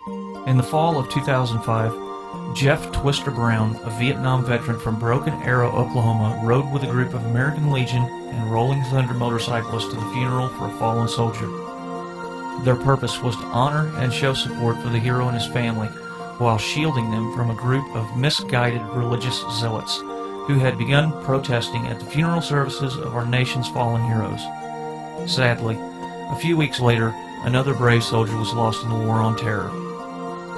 In the fall of 2005, Jeff Twister Brown, a Vietnam veteran from Broken Arrow, Oklahoma, rode with a group of American Legion and Rolling Thunder motorcyclists to the funeral for a fallen soldier. Their purpose was to honor and show support for the hero and his family, while shielding them from a group of misguided religious zealots who had begun protesting at the funeral services of our nation's fallen heroes. Sadly, a few weeks later, another brave soldier was lost in the War on Terror.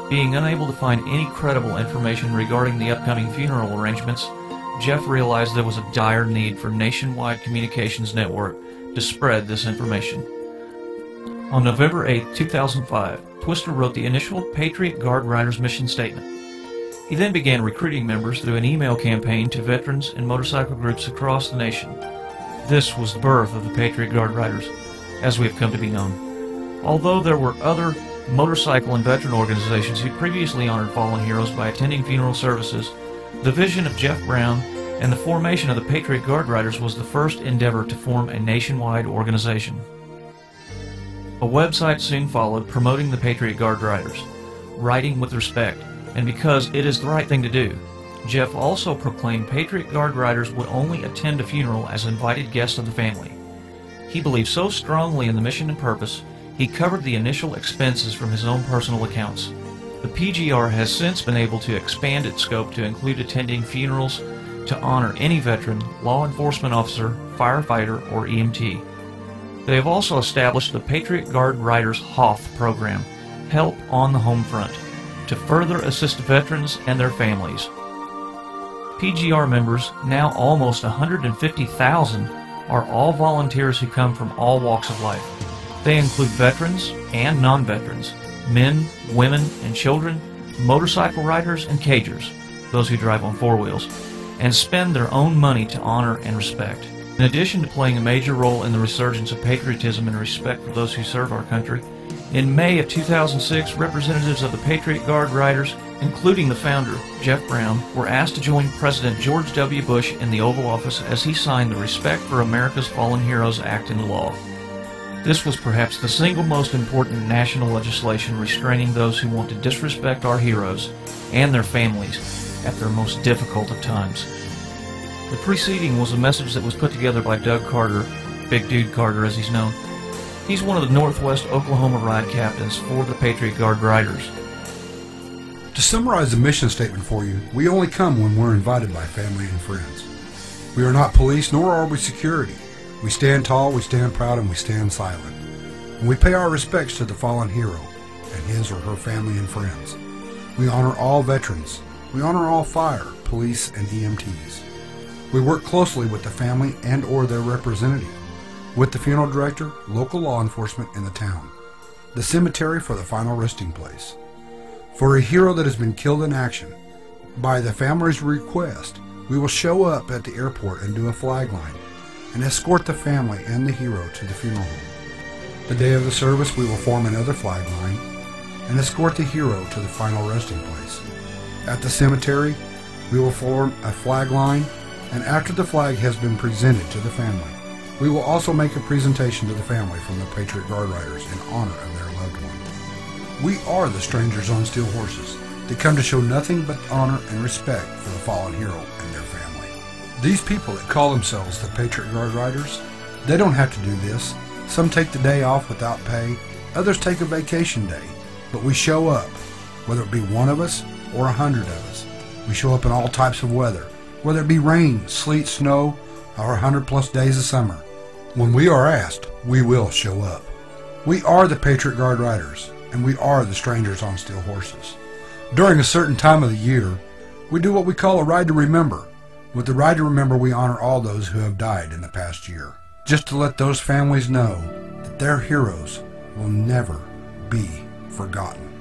Being unable to find any credible information regarding the upcoming funeral arrangements, Jeff realized there was a dire need for a nationwide communications network to spread this information. On November 8, 2005, Twister wrote the initial Patriot Guard Riders mission statement. He then began recruiting members through an email campaign to veterans and motorcycle groups across the nation. This was the birth of the Patriot Guard Riders, as we have come to be known. Although there were other motorcycle and veteran organizations who previously honored fallen heroes by attending funeral services, the vision of Jeff Brown and the formation of the Patriot Guard Riders was the first endeavor to form a nationwide organization. A website soon followed promoting the Patriot Guard Riders, Riding with Respect, and because it is the right thing to do, Jeff also proclaimed Patriot Guard Riders would only attend a funeral as invited guests of the family. He believed so strongly in the mission and purpose, he covered the initial expenses from his own personal accounts. The PGR has since been able to expand its scope to include attending funerals to honor any veteran, law enforcement officer, firefighter, or EMT. They have also established the Patriot Guard Riders HOF program, Help on the Home Front, to further assist veterans and their families. PGR members, now almost 150,000, are all volunteers who come from all walks of life. They include veterans and non-veterans, men, women, and children, motorcycle riders and cagers, those who drive on four wheels, and spend their own money to honor and respect. In addition to playing a major role in the resurgence of patriotism and respect for those who serve our country, in May of 2006, representatives of the Patriot Guard Riders, including the founder, Jeff Brown, were asked to join President George W. Bush in the Oval Office as he signed the Respect for America's Fallen Heroes Act into law. This was perhaps the single most important national legislation restraining those who want to disrespect our heroes and their families at their most difficult of times. The preceding was a message that was put together by Doug Carter, Big Dude Carter as he's known. He's one of the Northwest Oklahoma ride captains for the Patriot Guard Riders. To summarize the mission statement for you, we only come when we're invited by family and friends. We are not police, nor are we security. We stand tall, we stand proud, and we stand silent. And we pay our respects to the fallen hero and his or her family and friends. We honor all veterans. We honor all fire, police, and EMTs. We work closely with the family and or their representative, with the funeral director, local law enforcement in the town, the cemetery for the final resting place. For a hero that has been killed in action, by the family's request, we will show up at the airport and do a flag line and escort the family and the hero to the funeral home. The day of the service, we will form another flag line and escort the hero to the final resting place. At the cemetery, we will form a flag line, and after the flag has been presented to the family, we will also make a presentation to the family from the Patriot Guard Riders in honor of their loved one. We are the strangers on steel horses that come to show nothing but honor and respect for the fallen hero and their family. These people that call themselves the Patriot Guard Riders, they don't have to do this. Some take the day off without pay, others take a vacation day, but we show up, whether it be one of us or 100 of us. We show up in all types of weather, whether it be rain, sleet, snow, or 100+ days of summer. When we are asked, we will show up. We are the Patriot Guard Riders, and we are the strangers on steel horses. During a certain time of the year, we do what we call a Ride to Remember. With the Ride to Remember, we honor all those who have died in the past year, just to let those families know that their heroes will never be forgotten.